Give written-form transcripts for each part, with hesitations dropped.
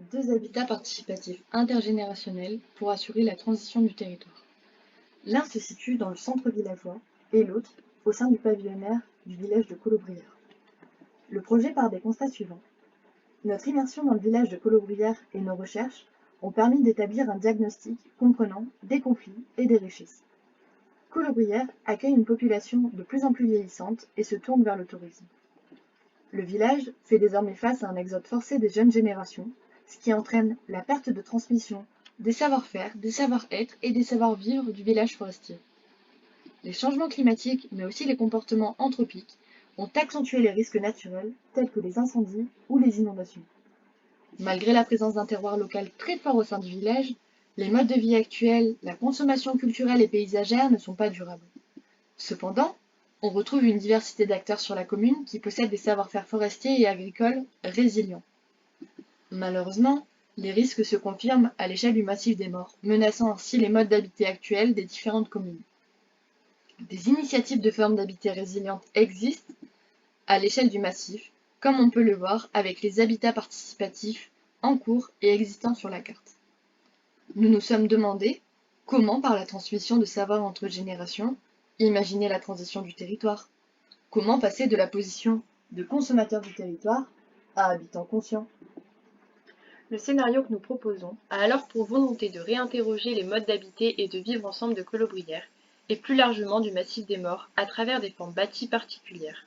Deux habitats participatifs intergénérationnels pour assurer la transition du territoire. L'un se situe dans le centre villageois et l'autre au sein du pavillonnaire du village de Colobrières. Le projet part des constats suivants. Notre immersion dans le village de Colobrières et nos recherches ont permis d'établir un diagnostic comprenant des conflits et des richesses. Colobrières accueille une population de plus en plus vieillissante et se tourne vers le tourisme. Le village fait désormais face à un exode forcé des jeunes générations, ce qui entraîne la perte de transmission des savoir-faire, des savoir-être et des savoir-vivre du village forestier. Les changements climatiques, mais aussi les comportements anthropiques, ont accentué les risques naturels tels que les incendies ou les inondations. Malgré la présence d'un terroir local très fort au sein du village, les modes de vie actuels, la consommation culturelle et paysagère ne sont pas durables. Cependant, on retrouve une diversité d'acteurs sur la commune qui possèdent des savoir-faire forestiers et agricoles résilients. Malheureusement, les risques se confirment à l'échelle du massif des Maures, menaçant ainsi les modes d'habiter actuels des différentes communes. Des initiatives de formes d'habitat résilientes existent à l'échelle du massif, comme on peut le voir avec les habitats participatifs en cours et existants sur la carte. Nous nous sommes demandé comment, par la transmission de savoir entre générations, imaginer la transition du territoire. Comment passer de la position de consommateur du territoire à habitant conscient. Le scénario que nous proposons a alors pour volonté de réinterroger les modes d'habiter et de vivre ensemble de Colobrières, et plus largement du massif des Maures, à travers des formes bâties particulières.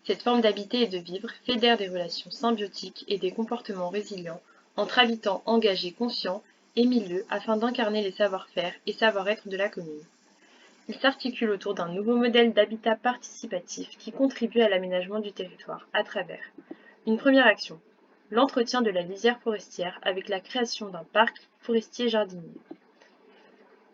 Cette forme d'habiter et de vivre fédère des relations symbiotiques et des comportements résilients entre habitants engagés conscients et milieux afin d'incarner les savoir-faire et savoir-être de la commune. Il s'articule autour d'un nouveau modèle d'habitat participatif qui contribue à l'aménagement du territoire à travers une première action, l'entretien de la lisière forestière avec la création d'un parc forestier jardinier.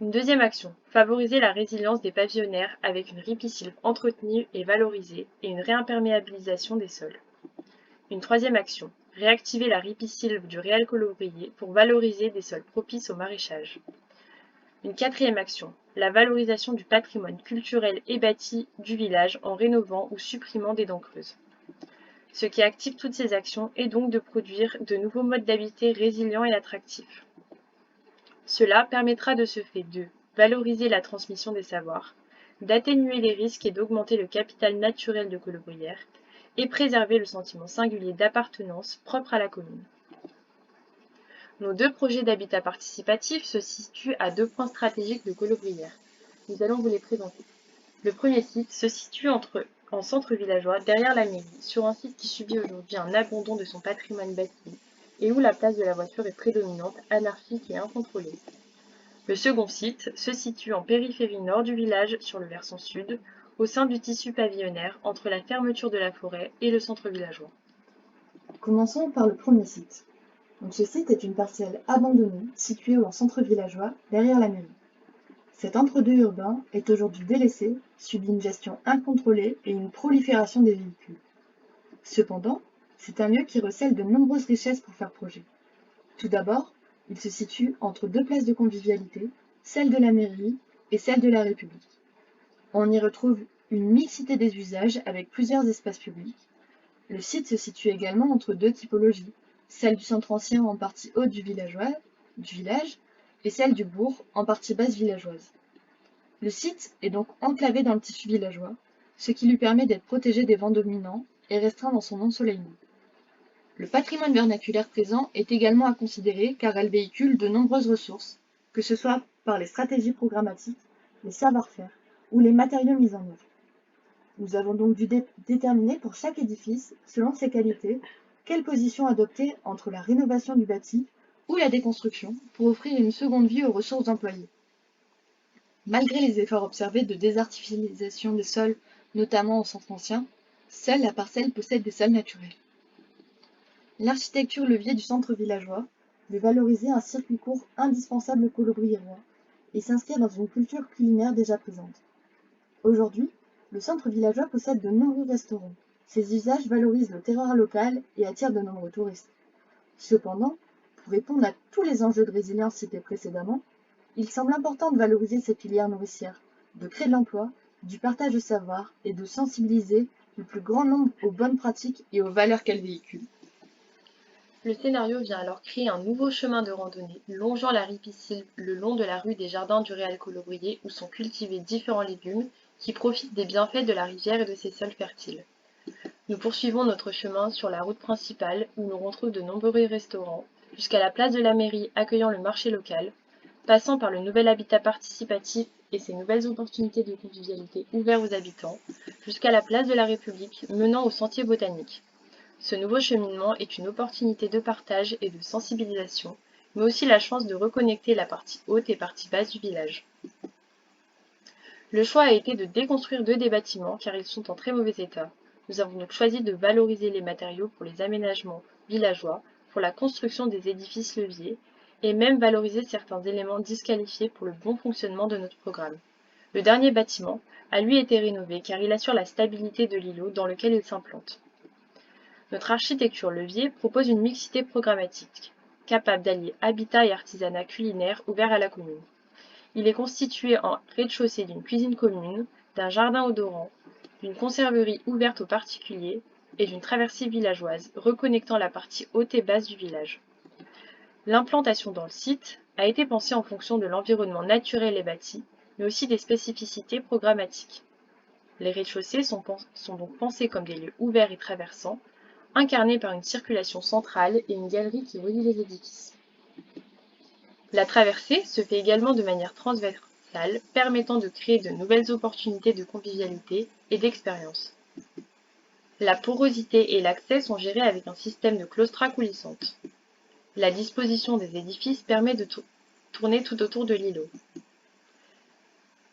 Une deuxième action, favoriser la résilience des pavillonnaires avec une ripisylve entretenue et valorisée et une réimperméabilisation des sols. Une troisième action, réactiver la ripisylve du réel colobrier pour valoriser des sols propices au maraîchage. Une quatrième action, la valorisation du patrimoine culturel et bâti du village en rénovant ou supprimant des dents creuses. Ce qui active toutes ces actions est donc de produire de nouveaux modes d'habiter résilients et attractifs. Cela permettra de ce fait de valoriser la transmission des savoirs, d'atténuer les risques et d'augmenter le capital naturel de Colobrières, et préserver le sentiment singulier d'appartenance propre à la commune. Nos deux projets d'habitat participatif se situent à deux points stratégiques de Colobrières. Nous allons vous les présenter. Le premier site se situe en centre villageois, derrière la mairie, sur un site qui subit aujourd'hui un abandon de son patrimoine bâti et où la place de la voiture est prédominante, anarchique et incontrôlée. Le second site se situe en périphérie nord du village, sur le versant sud, au sein du tissu pavillonnaire, entre la fermeture de la forêt et le centre villageois. Commençons par le premier site. Donc, ce site est une parcelle abandonnée située en centre villageois, derrière la mairie. Cet entre-deux urbain est aujourd'hui délaissé, subit une gestion incontrôlée et une prolifération des véhicules. Cependant, c'est un lieu qui recèle de nombreuses richesses pour faire projet. Tout d'abord, il se situe entre deux places de convivialité, celle de la mairie et celle de la République. On y retrouve une mixité des usages avec plusieurs espaces publics. Le site se situe également entre deux typologies, celle du centre ancien en partie haute du village et celle du bourg en partie basse villageoise. Le site est donc enclavé dans le tissu villageois, ce qui lui permet d'être protégé des vents dominants et restreint dans son ensoleillement. Le patrimoine vernaculaire présent est également à considérer car elle véhicule de nombreuses ressources, que ce soit par les stratégies programmatiques, les savoir-faire ou les matériaux mis en œuvre. Nous avons donc dû déterminer pour chaque édifice, selon ses qualités, quelle position adopter entre la rénovation du bâti ou la déconstruction pour offrir une seconde vie aux ressources employées. Malgré les efforts observés de désartificialisation des sols, notamment au centre ancien, seule la parcelle possède des sols naturels. L'architecture levier du centre villageois veut valoriser un circuit court indispensable colobriérois et s'inscrire dans une culture culinaire déjà présente. Aujourd'hui, le centre villageois possède de nombreux restaurants. Ces usages valorisent le terroir local et attirent de nombreux touristes. Cependant, pour répondre à tous les enjeux de résilience cités précédemment, il semble important de valoriser ces filières nourricières, de créer de l'emploi, du partage de savoir et de sensibiliser le plus grand nombre aux bonnes pratiques et aux valeurs qu'elles véhiculent. Le scénario vient alors créer un nouveau chemin de randonnée longeant la ripisylve le long de la rue des Jardins du Réal Colobrier où sont cultivés différents légumes qui profitent des bienfaits de la rivière et de ses sols fertiles. Nous poursuivons notre chemin sur la route principale où l'on retrouve de nombreux restaurants, jusqu'à la place de la mairie accueillant le marché local, passant par le nouvel habitat participatif et ses nouvelles opportunités de convivialité ouvertes aux habitants, jusqu'à la place de la République menant au sentier botanique. Ce nouveau cheminement est une opportunité de partage et de sensibilisation, mais aussi la chance de reconnecter la partie haute et partie basse du village. Le choix a été de déconstruire deux des bâtiments car ils sont en très mauvais état. Nous avons donc choisi de valoriser les matériaux pour les aménagements villageois, pour la construction des édifices leviers, et même valoriser certains éléments disqualifiés pour le bon fonctionnement de notre programme. Le dernier bâtiment a lui été rénové car il assure la stabilité de l'îlot dans lequel il s'implante. Notre architecture levier propose une mixité programmatique, capable d'allier habitat et artisanat culinaire ouvert à la commune. Il est constitué en rez-de-chaussée d'une cuisine commune, d'un jardin odorant, d'une conserverie ouverte aux particuliers et d'une traversée villageoise reconnectant la partie haute et basse du village. L'implantation dans le site a été pensée en fonction de l'environnement naturel et bâti, mais aussi des spécificités programmatiques. Les rez-de-chaussée sont donc pensés comme des lieux ouverts et traversants, incarnés par une circulation centrale et une galerie qui relie les édifices. La traversée se fait également de manière transversale, permettant de créer de nouvelles opportunités de convivialité et d'expérience. La porosité et l'accès sont gérés avec un système de claustras coulissantes. La disposition des édifices permet de tourner tout autour de l'îlot.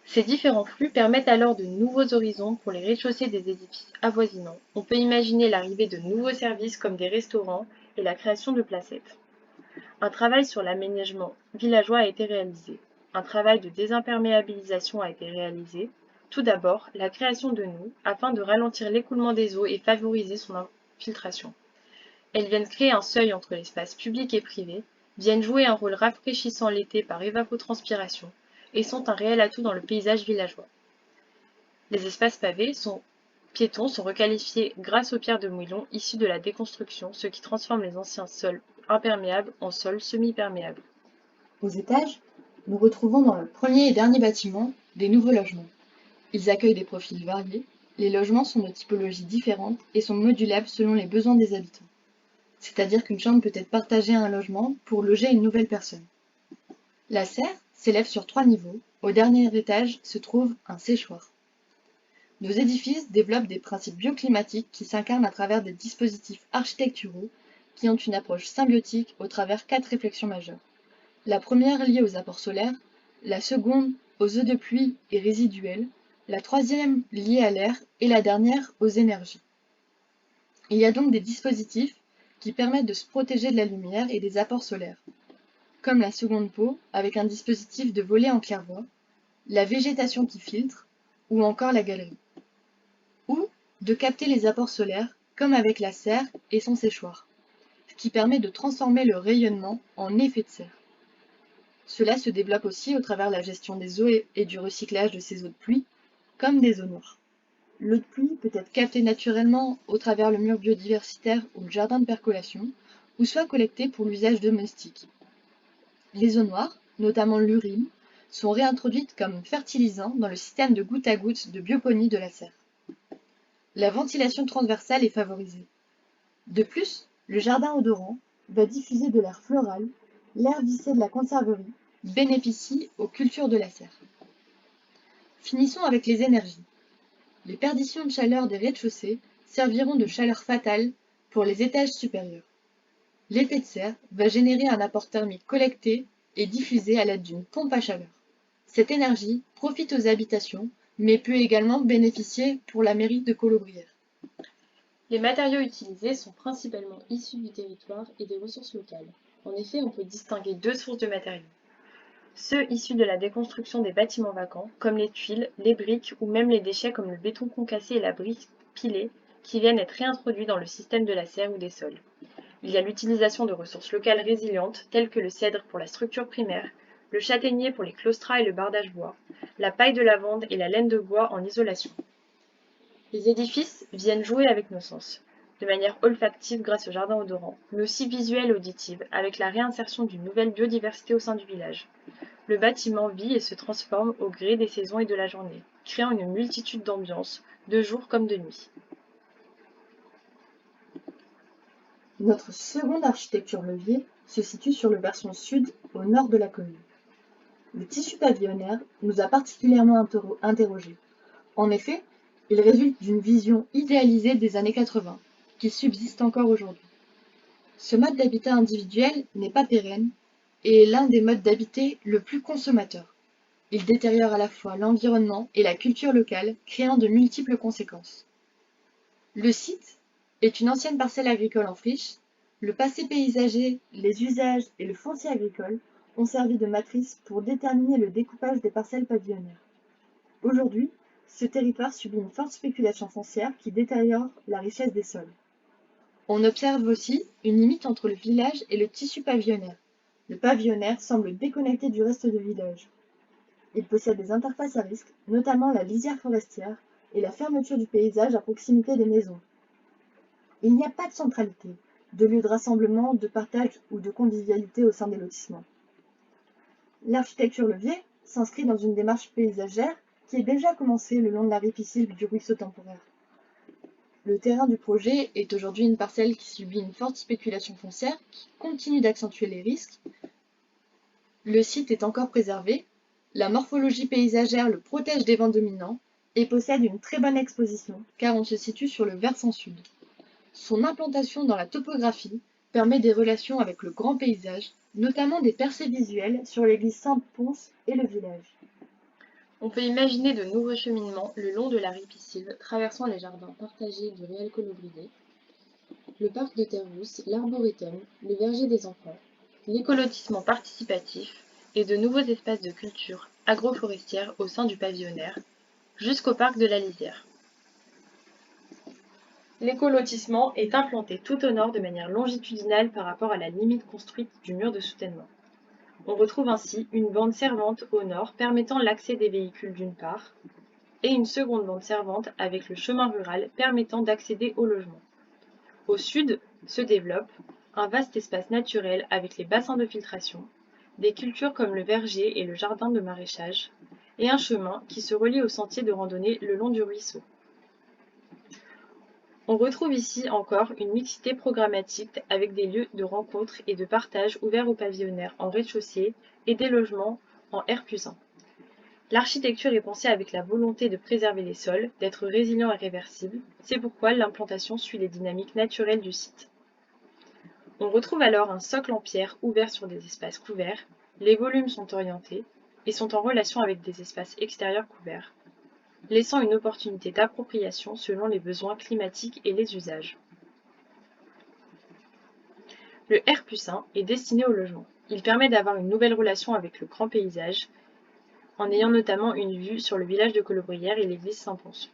Ces différents flux permettent alors de nouveaux horizons pour les rez-de-chaussée des édifices avoisinants. On peut imaginer l'arrivée de nouveaux services comme des restaurants et la création de placettes. Un travail sur l'aménagement villageois a été réalisé. Un travail de désimperméabilisation a été réalisé. Tout d'abord, la création de noues afin de ralentir l'écoulement des eaux et favoriser son infiltration. Elles viennent créer un seuil entre l'espace public et privé, viennent jouer un rôle rafraîchissant l'été par évapotranspiration et sont un réel atout dans le paysage villageois. Les espaces piétons sont requalifiés grâce aux pierres de moellon issues de la déconstruction, ce qui transforme les anciens sols imperméables en sols semi-perméables. Aux étages, nous retrouvons dans le premier et dernier bâtiment des nouveaux logements. Ils accueillent des profils variés, les logements sont de typologies différentes et sont modulables selon les besoins des habitants. C'est-à-dire qu'une chambre peut être partagée à un logement pour loger une nouvelle personne. La serre s'élève sur 3 niveaux. Au dernier étage se trouve un séchoir. Nos édifices développent des principes bioclimatiques qui s'incarnent à travers des dispositifs architecturaux qui ont une approche symbiotique au travers 4 réflexions majeures. La première liée aux apports solaires, la seconde aux eaux de pluie et résiduelles, la troisième liée à l'air et la dernière aux énergies. Il y a donc des dispositifs qui permettent de se protéger de la lumière et des apports solaires, comme la seconde peau avec un dispositif de volet en claire-voie, la végétation qui filtre ou encore la galerie. Ou de capter les apports solaires comme avec la serre et son séchoir, ce qui permet de transformer le rayonnement en effet de serre. Cela se développe aussi au travers de la gestion des eaux et du recyclage de ces eaux de pluie, comme des eaux noires. L'eau de pluie peut être captée naturellement au travers le mur biodiversitaire ou le jardin de percolation, ou soit collectée pour l'usage domestique. Les eaux noires, notamment l'urine, sont réintroduites comme fertilisants dans le système de goutte à goutte de bioponie de la serre. La ventilation transversale est favorisée. De plus, le jardin odorant va diffuser de l'air floral, l'air vissé de la conserverie bénéficie aux cultures de la serre. Finissons avec les énergies. Les perditions de chaleur des rez-de-chaussée serviront de chaleur fatale pour les étages supérieurs. L'effet de serre va générer un apport thermique collecté et diffusé à l'aide d'une pompe à chaleur. Cette énergie profite aux habitations, mais peut également bénéficier pour la mairie de Colobrières. Les matériaux utilisés sont principalement issus du territoire et des ressources locales. En effet, on peut distinguer deux sources de matériaux. Ceux issus de la déconstruction des bâtiments vacants, comme les tuiles, les briques ou même les déchets comme le béton concassé et la brique pilée, qui viennent être réintroduits dans le système de la serre ou des sols. Il y a l'utilisation de ressources locales résilientes, telles que le cèdre pour la structure primaire, le châtaignier pour les claustras et le bardage bois, la paille de lavande et la laine de bois en isolation. Les édifices viennent jouer avec nos sens. de manière olfactive grâce au jardin odorant, mais aussi visuelle et auditive, avec la réinsertion d'une nouvelle biodiversité au sein du village. Le bâtiment vit et se transforme au gré des saisons et de la journée, créant une multitude d'ambiances, de jour comme de nuit. Notre seconde architecture levier se situe sur le versant sud, au nord de la commune. Le tissu pavillonnaire nous a particulièrement interrogés. En effet, il résulte d'une vision idéalisée des années 80, qui subsiste encore aujourd'hui. Ce mode d'habitat individuel n'est pas pérenne et est l'un des modes d'habiter le plus consommateur. Il détériore à la fois l'environnement et la culture locale, créant de multiples conséquences. Le site est une ancienne parcelle agricole en friche. Le passé paysager, les usages et le foncier agricole ont servi de matrice pour déterminer le découpage des parcelles pavillonnaires. Aujourd'hui, ce territoire subit une forte spéculation foncière qui détériore la richesse des sols. On observe aussi une limite entre le village et le tissu pavillonnaire. Le pavillonnaire semble déconnecté du reste du village. Il possède des interfaces à risque, notamment la lisière forestière et la fermeture du paysage à proximité des maisons. Il n'y a pas de centralité, de lieu de rassemblement, de partage ou de convivialité au sein des lotissements. L'architecture levier s'inscrit dans une démarche paysagère qui est déjà commencée le long de la rive piscique du ruisseau temporaire. Le terrain du projet est aujourd'hui une parcelle qui subit une forte spéculation foncière qui continue d'accentuer les risques. Le site est encore préservé, la morphologie paysagère le protège des vents dominants et possède une très bonne exposition car on se situe sur le versant sud. Son implantation dans la topographie permet des relations avec le grand paysage, notamment des percées visuelles sur l'église Saint-Pons et le village. On peut imaginer de nouveaux cheminements le long de la ripisylve, traversant les jardins partagés du réel Colobrier, le parc de Terre-Rousse, l'arboretum, le verger des enfants, l'écolotissement participatif et de nouveaux espaces de culture agroforestière au sein du pavillonnaire, jusqu'au parc de la Lisière. L'écolotissement est implanté tout au nord de manière longitudinale par rapport à la limite construite du mur de soutènement. On retrouve ainsi une bande servante au nord permettant l'accès des véhicules d'une part, et une seconde bande servante avec le chemin rural permettant d'accéder au logement. Au sud se développe un vaste espace naturel avec les bassins de filtration, des cultures comme le verger et le jardin de maraîchage, et un chemin qui se relie au sentier de randonnée le long du ruisseau. On retrouve ici encore une mixité programmatique avec des lieux de rencontre et de partage ouverts aux pavillonnaires en rez-de-chaussée et des logements en R+1. L'architecture est pensée avec la volonté de préserver les sols, d'être résilient et réversible. C'est pourquoi l'implantation suit les dynamiques naturelles du site. On retrouve alors un socle en pierre ouvert sur des espaces couverts. Les volumes sont orientés et sont en relation avec des espaces extérieurs couverts, laissant une opportunité d'appropriation selon les besoins climatiques et les usages. Le R+1 est destiné au logement. Il permet d'avoir une nouvelle relation avec le grand paysage, en ayant notamment une vue sur le village de Colobrières et l'église Saint-Pons.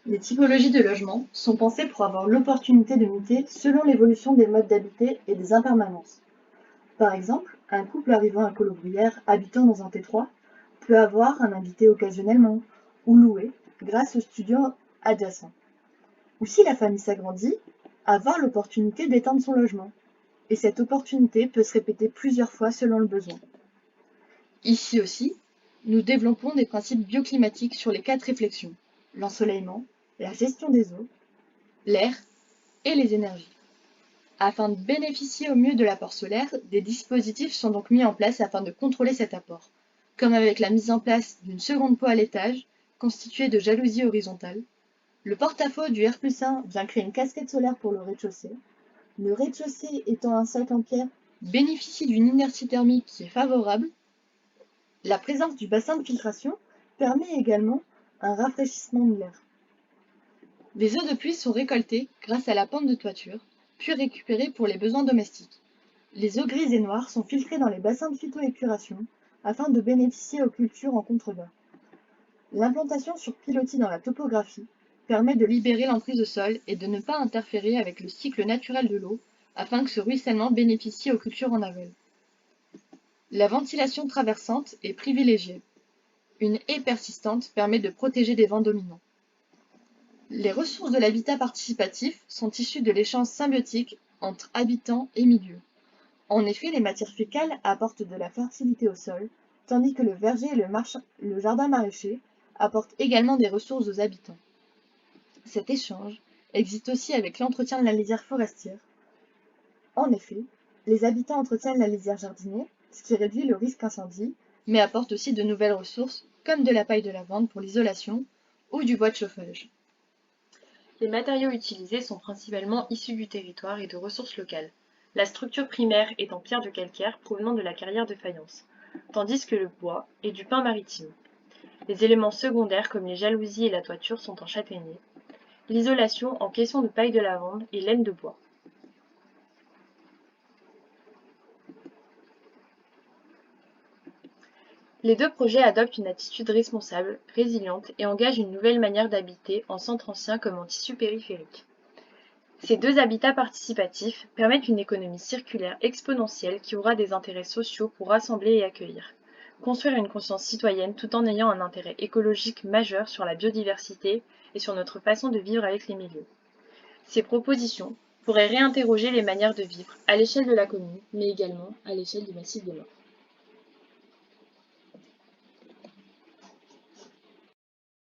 Les typologies de logements sont pensées pour avoir l'opportunité de muter selon l'évolution des modes d'habiter et des impermanences. Par exemple, un couple arrivant à Colobrières habitant dans un T3 peut avoir un invité occasionnellement ou louer grâce au studio adjacent. Ou si la famille s'agrandit, avoir l'opportunité d'étendre son logement. Et cette opportunité peut se répéter plusieurs fois selon le besoin. Ici aussi, nous développons des principes bioclimatiques sur les 4 réflexions: l'ensoleillement, la gestion des eaux, l'air et les énergies. Afin de bénéficier au mieux de l'apport solaire, des dispositifs sont donc mis en place afin de contrôler cet apport, comme avec la mise en place d'une seconde peau à l'étage, constituée de jalousies horizontales. Le porte-à-faux du R+1 vient créer une casquette solaire pour le rez-de-chaussée. Le rez-de-chaussée étant un socle en pierre bénéficie d'une inertie thermique qui est favorable. La présence du bassin de filtration permet également un rafraîchissement de l'air. Les eaux de pluie sont récoltées grâce à la pente de toiture, puis récupérées pour les besoins domestiques. Les eaux grises et noires sont filtrées dans les bassins de phytoépuration afin de bénéficier aux cultures en contrebas. L'implantation sur pilotis dans la topographie permet de libérer l'emprise au sol et de ne pas interférer avec le cycle naturel de l'eau afin que ce ruissellement bénéficie aux cultures en aval. La ventilation traversante est privilégiée. Une haie persistante permet de protéger des vents dominants. Les ressources de l'habitat participatif sont issues de l'échange symbiotique entre habitants et milieux. En effet, les matières fécales apportent de la fertilité au sol, tandis que le verger et le jardin maraîcher apportent également des ressources aux habitants. Cet échange existe aussi avec l'entretien de la lisière forestière. En effet, les habitants entretiennent la lisière jardinière, ce qui réduit le risque incendie, mais apporte aussi de nouvelles ressources, comme de la paille de lavande pour l'isolation ou du bois de chauffage. Les matériaux utilisés sont principalement issus du territoire et de ressources locales, la structure primaire est en pierre de calcaire provenant de la carrière de faïence, tandis que le bois est du pin maritime. Les éléments secondaires comme les jalousies et la toiture sont en châtaignier. L'isolation en caisson de paille de lavande et laine de bois. Les deux projets adoptent une attitude responsable, résiliente et engagent une nouvelle manière d'habiter en centre ancien comme en tissu périphérique. Ces deux habitats participatifs permettent une économie circulaire exponentielle qui aura des intérêts sociaux pour rassembler et accueillir. Construire une conscience citoyenne tout en ayant un intérêt écologique majeur sur la biodiversité et sur notre façon de vivre avec les milieux. Ces propositions pourraient réinterroger les manières de vivre à l'échelle de la commune, mais également à l'échelle du massif des Morts.